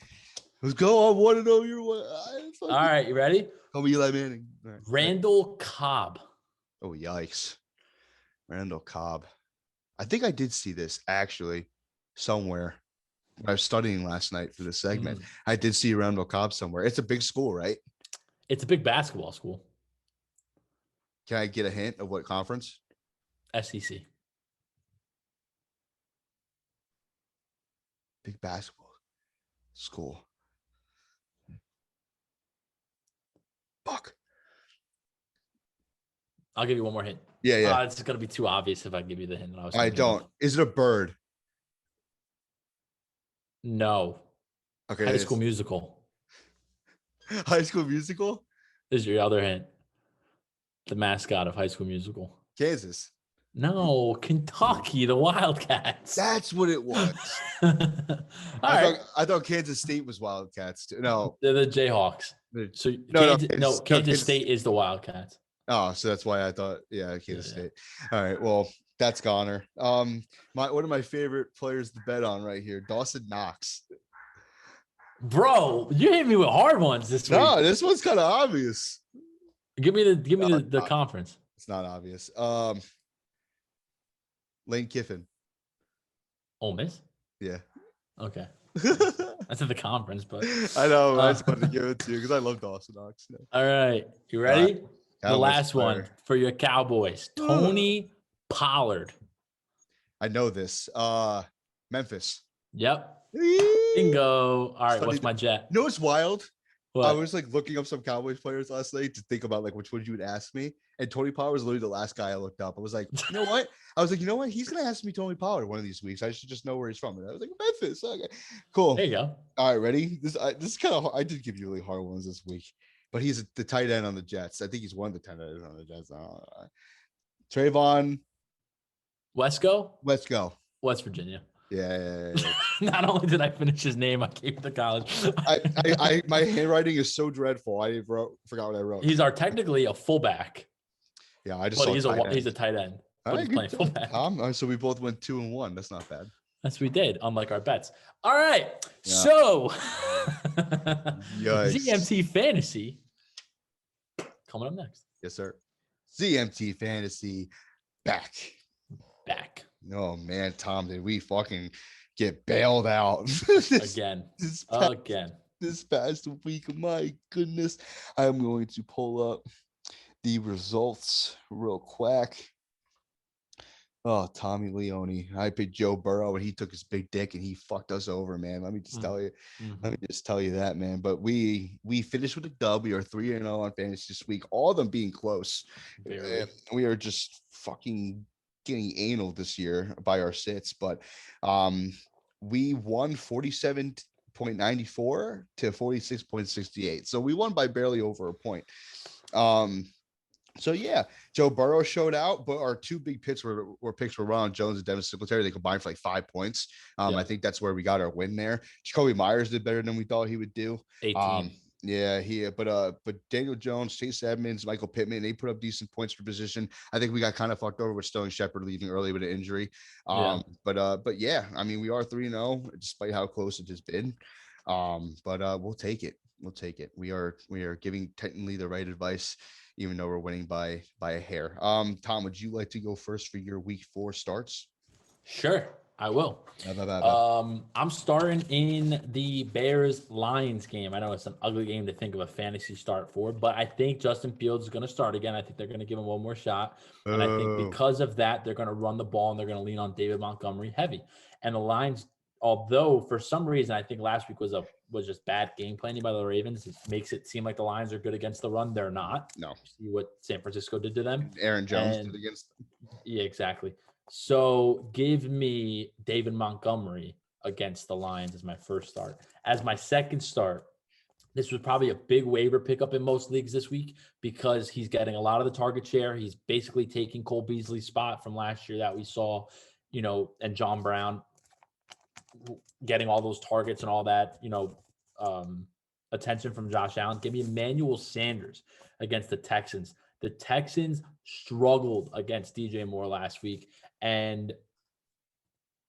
Let's go. I want to know your one. All right, you ready? Call me Eli Manning. Right. Randall Cobb. Oh, yikes. Randall Cobb. I think I did see this actually somewhere. I was studying last night for this segment. I did see Randall Cobb somewhere. It's a big school, right? It's a big basketball school. Can I get a hint of what conference? SEC. Big basketball school. Fuck. I'll give you one more hint. Yeah, yeah. It's going to be too obvious if I give you the hint. I don't. Is it a bird? No. Okay. High School Musical High School Musical is your other hint. The mascot of High School Musical. Kansas. No, Kentucky, the Wildcats. That's what it was. I thought Kansas State was Wildcats too. No, they're the Jayhawks. So Kansas State is the Wildcats. Oh, so that's why I thought, Kansas State. All right, well, that's goner. One of my favorite players to bet on right here, Dawson Knox. Bro, you hit me with hard ones this week. No, this one's kind of obvious. Give me the conference. It's not obvious. Lane Kiffin. Ole Miss? Yeah. Okay. That's in the conference, but I know. I just wanted to give it to you because I love Dawson Knox. Yeah. All right. You ready? The last one for your Cowboys. Tony Pollard. I know this. Memphis. Yep. Bingo. All right. What's my jet? You know what's wild? What? I was like looking up some Cowboys players last night to think about like which one you would ask me. And Tony Pollard was literally the last guy I looked up. I was like, you know what? I was like, you know what? He's gonna ask me Tony Pollard one of these weeks. I should just know where he's from. And I was like, Memphis. Okay, cool. There you go. All right, ready? This is kind of hard. I did give you really hard ones this week, but he's the tight end on the Jets. I think he's one of the tight ends on the Jets. Trayvon. Wesco? Let's go. West Virginia. Yeah. Not only did I finish his name, I gave it to college. I my handwriting is so dreadful. I forgot what I wrote. He's technically a fullback. Yeah, I just. But he's a tight end. But he's playing fullback. So we both went 2-1. That's not bad. That's what we did, unlike our bets. All right. Yeah. So ZMT Fantasy coming up next. Yes, sir. ZMT Fantasy back. Oh man, Tom, did we fucking get bailed out again? This past week, my goodness. I'm going to pull up the results real quick. Oh, Tommy Leone. I picked Joe Burrow and he took his big dick and he fucked us over, man. Let me just tell you. Let me just tell you that, man. But we finished with a dub. We are 3-0 on fantasy this week. All of them being close. We are just fucking getting anal this year by our sits. But we won 47.94 to 46.68. So we won by barely over a point. So yeah, Joe Burrow showed out, but our two big picks were Ronald Jones and Devin Singletary. They combined for like 5 points. I think that's where we got our win there. Jacoby Myers did better than we thought he would do. 18. But Daniel Jones, Chase Edmonds, Michael Pittman, they put up decent points per position. I think we got kind of fucked over with Sterling Shepard leaving early with an injury. But yeah, I mean, we are 3-0 despite how close it has been. We'll take it. We are giving technically the right advice, even though we're winning by a hair. Tom, would you like to go first for your week 4 starts? Sure, I will. I'm starting in the Bears-Lions game. I know it's an ugly game to think of a fantasy start for, but I think Justin Fields is going to start again. I think they're going to give him one more shot. And I think because of that, they're going to run the ball and they're going to lean on David Montgomery heavy. And the Lions, although for some reason I think last week was just bad game planning by the Ravens, it makes it seem like the Lions are good against the run. They're not. No. See what San Francisco did to them. Aaron Jones did against them. Yeah, exactly. So give me David Montgomery against the Lions as my first start. As my second start, this was probably a big waiver pickup in most leagues this week because he's getting a lot of the target share. He's basically taking Cole Beasley's spot from last year that we saw, and John Brown getting all those targets and all that, attention from Josh Allen. Give me Emmanuel Sanders against the Texans. The Texans struggled against DJ Moore last week and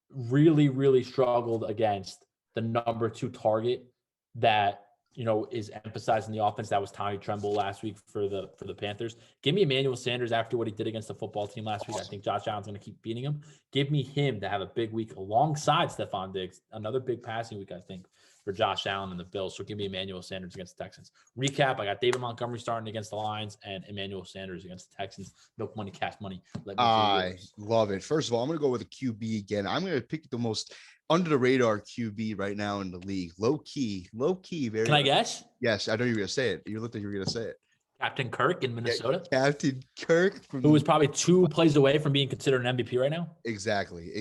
really, really struggled against the number 2 target that, is emphasized in the offense. That was Tommy Tremble last week for the Panthers. Give me Emmanuel Sanders after what he did against the football team last week. I think Josh Allen's going to keep beating him. Give me him to have a big week alongside Stephon Diggs. Another big passing week, I think, for Josh Allen and the Bills. So give me Emmanuel Sanders against the Texans. Recap, I got David Montgomery starting against the Lions and Emmanuel Sanders against the Texans. Milk money, cash money. I love it. First of all, I'm going to go with a QB again. I'm going to pick the most under the radar QB right now in the league. Low key. Very. Can I guess? Yes, I know you were gonna say it. You looked like you were gonna say it. Captain Kirk in Yeah, Minnesota, Captain Kirk from who the is probably 2 plays away from being considered an MVP right now. Exactly.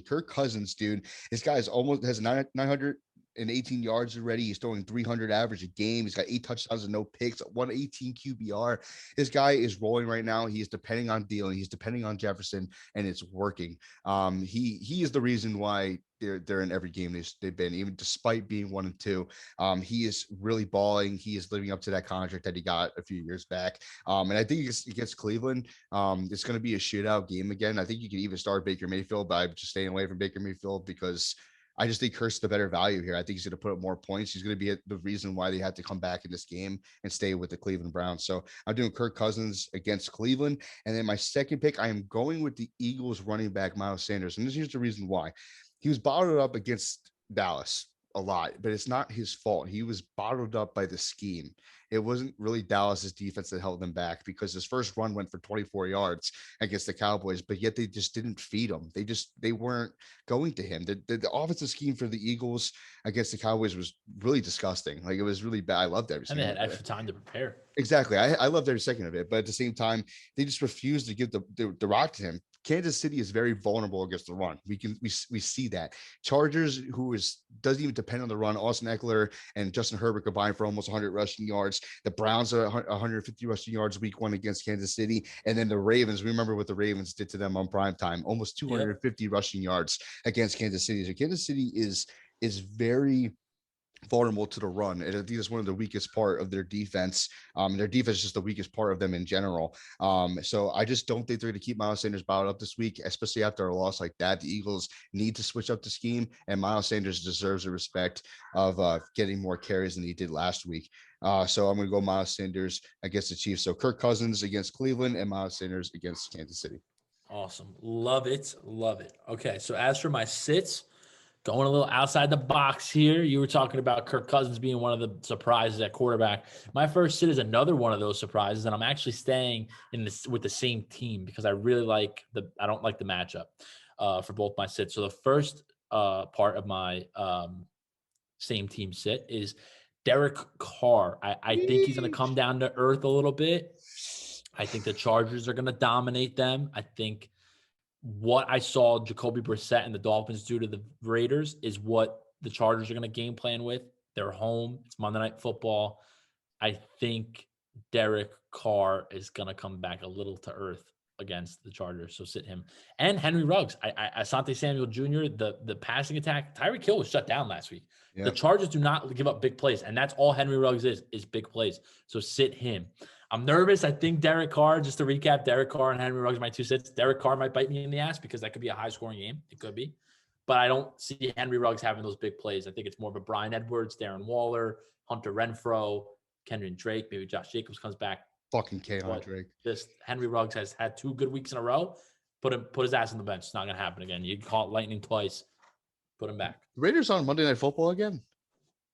Kirk Cousins, dude. This guy's almost has 918 yards already. He's throwing 300 average a game. He's got 8 touchdowns and no picks, 118 QBR. This guy is rolling right now. He is depending on Thielen. He's depending on Jefferson, and it's working. He is the reason why they're in every game they've been, even despite being 1-2. He is really balling. He is living up to that contract that he got a few years back. And I think against Cleveland, it's going to be a shootout game again. I think you can even start Baker Mayfield, but I'm just staying away from Baker Mayfield because I just think Kirk's the better value here. I think he's going to put up more points. He's going to be the reason why they had to come back in this game and stay with the Cleveland Browns. So I'm doing Kirk Cousins against Cleveland. And then my second pick, I am going with the Eagles running back, Miles Sanders. And here's the reason why. He was bottled up against Dallas a lot, but it's not his fault. He was bottled up by the scheme. It wasn't really Dallas's defense that held them back because his first run went for 24 yards against the Cowboys, but yet they just didn't feed him. They weren't going to him. The offensive scheme for the Eagles against the Cowboys was really disgusting. Like, it was really bad. I loved every And they single had extra time to prepare. Exactly. I loved every second of it, but at the same time, they just refused to give the rock to him. Kansas City is very vulnerable against the run. We see that. Chargers, doesn't even depend on the run. Austin Eckler and Justin Herbert combined for almost 100 rushing yards. The Browns are 150 rushing yards week 1 against Kansas City, and then the Ravens. Remember what the Ravens did to them on primetime? Almost 250 rushing yards against Kansas City. So Kansas City is very vulnerable to the run. And I think it's one of the weakest part of their defense. Their defense is just the weakest part of them in general. So I just don't think they're going to keep Miles Sanders bottled up this week, especially after a loss like that. The Eagles need to switch up the scheme, and Miles Sanders deserves the respect of getting more carries than he did last week. So I'm going to go Miles Sanders against the Chiefs. So Kirk Cousins against Cleveland and Miles Sanders against Kansas City. Awesome. Love it. Okay, so as for my sits, going a little outside the box here. You were talking about Kirk Cousins being one of the surprises at quarterback. My first sit is another one of those surprises, and I'm actually staying with the same team because I really I don't like the matchup for both my sits. So the first part of my same team sit is Derek Carr. I think he's going to come down to earth a little bit. I think the Chargers are going to dominate them. I think what I saw Jacoby Brissett and the Dolphins do to the Raiders is what the Chargers are going to game plan with. They're home. It's Monday Night Football. I think Derek Carr is going to come back a little to earth against the Chargers. So sit him. And Henry Ruggs. Asante Samuel Jr., the passing attack. Tyreek Hill was shut down last week. Yep. The Chargers do not give up big plays, and that's all Henry Ruggs is big plays. So sit him. I'm nervous. I think Derek Carr, just to recap, Derek Carr and Henry Ruggs, my 2 sits. Derek Carr might bite me in the ass because that could be a high-scoring game. It could be. But I don't see Henry Ruggs having those big plays. I think it's more of a Bryan Edwards, Darren Waller, Hunter Renfrow, Kenyon Drake, maybe Josh Jacobs comes back. Fucking Kenyon Drake. This Henry Ruggs has had 2 good weeks in a row. Put his ass on the bench. It's not going to happen again. You caught lightning twice. Put him back. The Raiders on Monday Night Football again?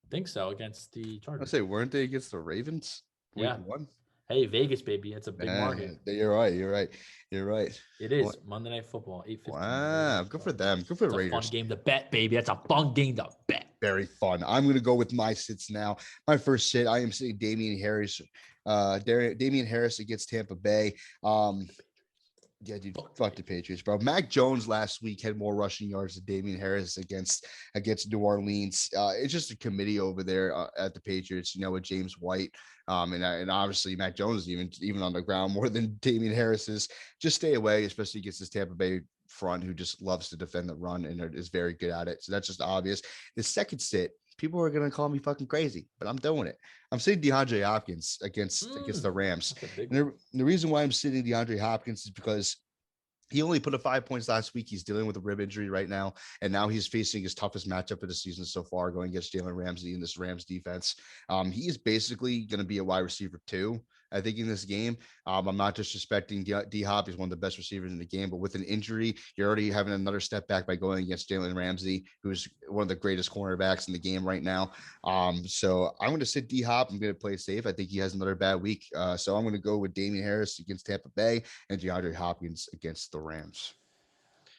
I think so, against the Chargers. I say, weren't they against the Ravens? Yeah. 1? Hey, Vegas, baby. It's a big market. You're right. It is. Monday Night Football, 8:15. Wow. Good for them. Good for the Raiders. Fun game to bet, baby. That's a fun game to bet. Very fun. I'm going to go with my sits now. My first sit, I am sitting Damian Harris against Tampa Bay. Yeah, dude, fuck the Patriots, bro. Mac Jones last week had more rushing yards than Damian Harris against New Orleans. It's just a committee over there at the Patriots, with James White. And obviously Mac Jones is even on the ground more than Damian Harris is. Just stay away, especially against this Tampa Bay front who just loves to defend the run and is very good at it. So that's just obvious. The second sit, people are going to call me fucking crazy, but I'm doing it. I'm sitting DeAndre Hopkins against the Rams. And the reason why I'm sitting DeAndre Hopkins is because he only put up 5 points last week. He's dealing with a rib injury right now, and now he's facing his toughest matchup of the season so far, going against Jalen Ramsey in this Rams defense. He is basically going to be a wide receiver 2, I think, in this game. I'm not disrespecting D-Hop. He's one of the best receivers in the game, but with an injury, you're already having another step back by going against Jalen Ramsey, who's one of the greatest cornerbacks in the game right now. So I'm going to sit D-Hop. I'm going to play safe. I think he has another bad week. So I'm going to go with Damian Harris against Tampa Bay and DeAndre Hopkins against the Rams.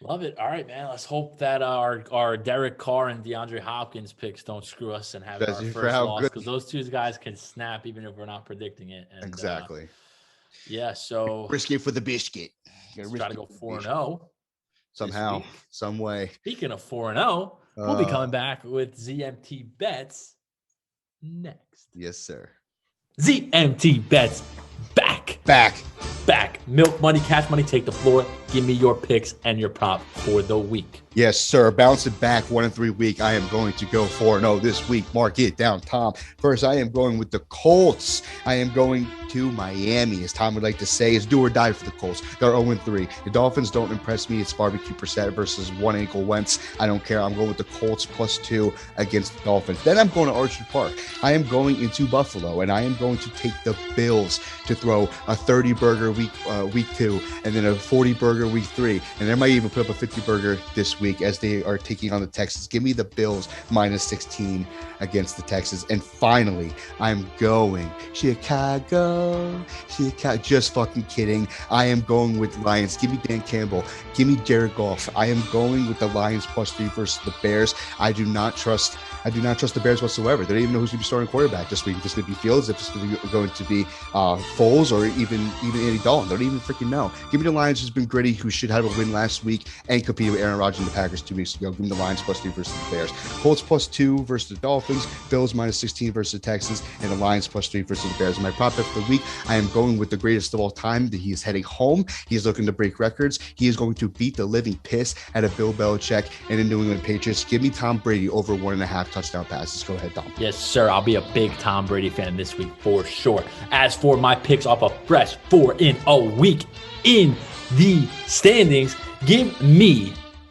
Love it. All right, man. Let's hope that our Derek Carr and DeAndre Hopkins picks don't screw us and have our Especially for first how loss, good. because those two guys can snap even if we're not predicting it. And Exactly. yeah, so Risk it for the biscuit. let's try to go 4-0 somehow, some way. Speaking of 4-0, we'll be coming back with ZMT Bets next. Yes, sir. ZMT Bets back. Milk money, cash money, take the floor. Give me your picks and your prop for the week. Yes, sir. Bouncing back 1-3 week. I am going to go 4-0 this week. Mark it down, Tom. First, I am going with the Colts. I am going to Miami, as Tom would like to say. It's do or die for the Colts. They're 0-3. The Dolphins don't impress me. It's barbecue percent versus one ankle Wentz. I don't care. I'm going with the Colts +2 against the Dolphins. Then I'm going to Orchard Park. I am going into Buffalo, and I am going to take the Bills to throw a 30-burger week 2, and then a 40-burger week 3, and they might even put up a 50-burger this week as they are taking on the Texans. Give me the Bills -16 against the Texans. And finally, I'm going Chicago. Just fucking kidding. I am going with Lions. Give me Dan Campbell. Give me Jared Goff. I am going with the Lions +3 versus the Bears. I do not trust the Bears whatsoever. They don't even know who's going to be starting quarterback this week. If it's going to be Fields, if it's going to be Foles, or even Andy Dalton. They don't even freaking know. Give me the Lions, who's been gritty, who should have a win last week and compete with Aaron Rodgers and the Packers 2 weeks ago. Give me the Lions +3 versus the Bears. Colts +2 versus the Dolphins. Bills -16 versus the Texans, and the Lions +3 versus the Bears. My prop bet for the week, I am going with the greatest of all time. That he is heading home. He is looking to break records. He is going to beat the living piss out of Bill Belichick and the New England Patriots. Give me Tom Brady over 1.5 touchdown passes. Go ahead, Tom. Yes, sir. I'll be a big Tom Brady fan this week for sure. As for my picks off a fresh 4-0 week in the standings,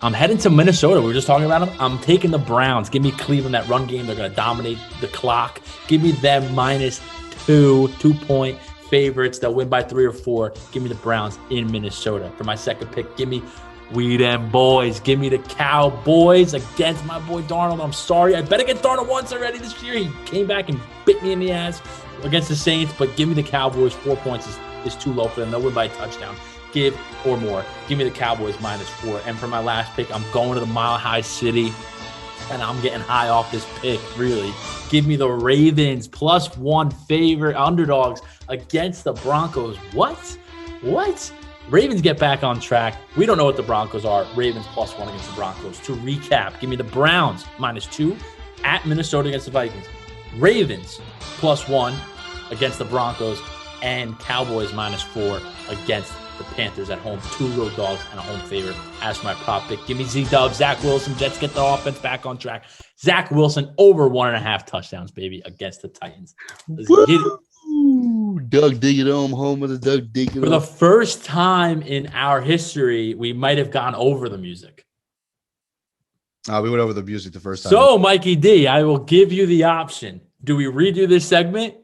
I'm heading to Minnesota. We were just talking about them. I'm taking the Browns. Give me Cleveland, that run game. They're going to dominate the clock. Give me them -2.0 favorites. They'll win by 3 or 4. Give me the Browns in Minnesota. For my second pick, give me We Them Boys. Give me the Cowboys against my boy Darnold. I'm sorry. I bet against Darnold once already this year. He came back and bit me in the ass against the Saints. But give me the Cowboys. 4 points is too low for them. They'll win by a touchdown. Give or more. Give me the Cowboys -4. And for my last pick, I'm going to the Mile High City. And I'm getting high off this pick, really. Give me the Ravens +1 favorite underdogs against the Broncos. What? Ravens get back on track. We don't know what the Broncos are. Ravens +1 against the Broncos. To recap, give me the Browns -2 at Minnesota against the Vikings. Ravens +1 against the Broncos, and Cowboys -4 against the Panthers at home. 2 road dogs and a home favorite as for my prop pick. Give me Z-Dub, Zach Wilson. Jets get the offense back on track. Zach Wilson over 1.5 touchdowns, baby, against the Titans. Let's get it. Doug Diggity home of the Doug Diggity. For the first time in our history, we might have gone over the music. We went over the music the first time. So, Mikey D, I will give you the option. Do we redo this segment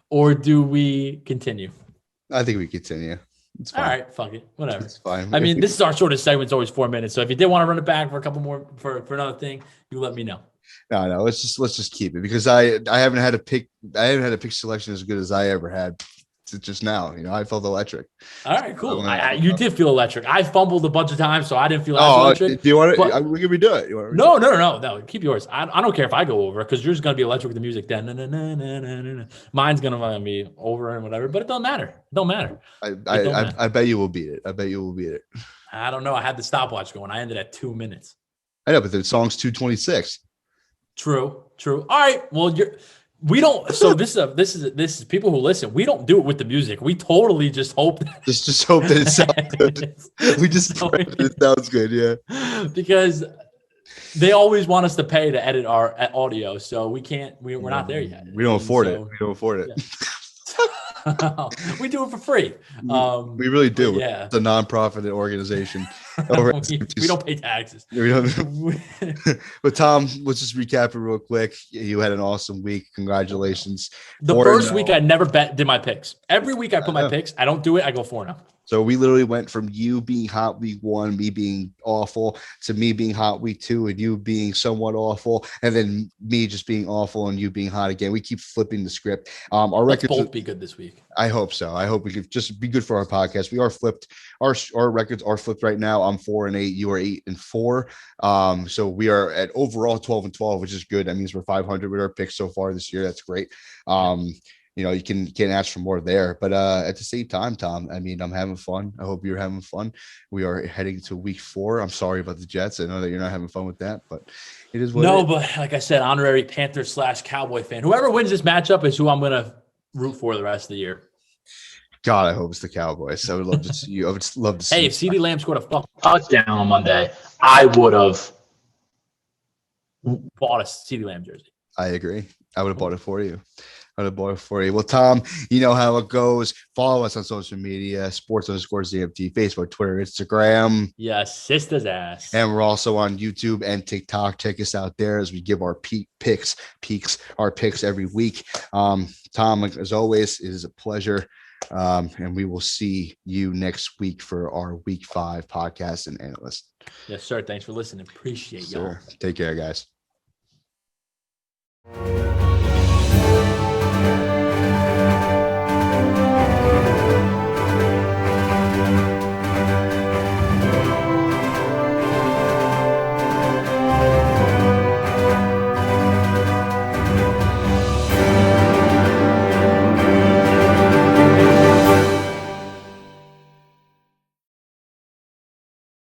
or do we continue? I think we continue. It's fine. All right, fuck it. Whatever. It's fine. I mean, this is our shortest segment. It's always 4 minutes. So if you did want to run it back for a couple more for another thing, you let me know. No. Let's just keep it, because I haven't had a pick selection as good as I ever had just now. I felt electric. All right, cool. You did feel electric. I fumbled a bunch of times, so I didn't feel electric. Do you want to? We can redo it. No. Keep yours. I don't care if I go over, because yours is gonna be electric with the music. Mine's gonna be over and whatever, but it don't matter. I bet you will beat it. I don't know. I had the stopwatch going. I ended at 2 minutes. I know, but the song's 2:26. True. All right. Well, we don't. So this is people who listen. We don't do it with the music. We totally just hope. Just hope that it sounds good. We just pray that it sounds good. Yeah. Because they always want us to pay to edit our audio, so we can't. We're not there yet. We don't afford it. Yeah. We do it for free. We really do. Yeah. It's a nonprofit organization. We don't pay taxes. But Tom, let's just recap it real quick. You had an awesome week. Congratulations. The first week I never did my picks. Every week I put my picks. I don't do it. I go 4-0. So we literally went from you being hot week 1, me being awful, to me being hot week 2, and you being somewhat awful, and then me just being awful and you being hot again. We keep flipping the script. Our Let's records both be good this week. I hope so. I hope we could just be good for our podcast. We are flipped. Our records are flipped right now. I'm 4-8. You are 8-4. So we are at overall 12-12, which is good. That means we're 500 with our picks so far this year. That's great. You can't ask for more there. But at the same time, Tom, I mean, I'm having fun. I hope you're having fun. We are heading to week 4. I'm sorry about the Jets. I know that you're not having fun with that, but it is what it is. But like I said, honorary Panther/Cowboy fan. Whoever wins this matchup is who I'm gonna root for the rest of the year. God, I hope it's the Cowboys. I would love to see you. I would just love to see. Hey, if CeeDee Lamb scored a fucking touchdown on Monday, I would have bought a CeeDee Lamb jersey. I agree. I would have bought it for you. Well, Tom, you know how it goes. Follow us on social media, sports_ZMT, Facebook, Twitter, Instagram. Yes, sister's ass. And we're also on YouTube and TikTok. Check us out there as we give our picks every week. Tom, as always, it is a pleasure. And we will see you next week for our week 5 podcast and analyst. Yes, sir. Thanks for listening. Appreciate y'all. Take care, guys.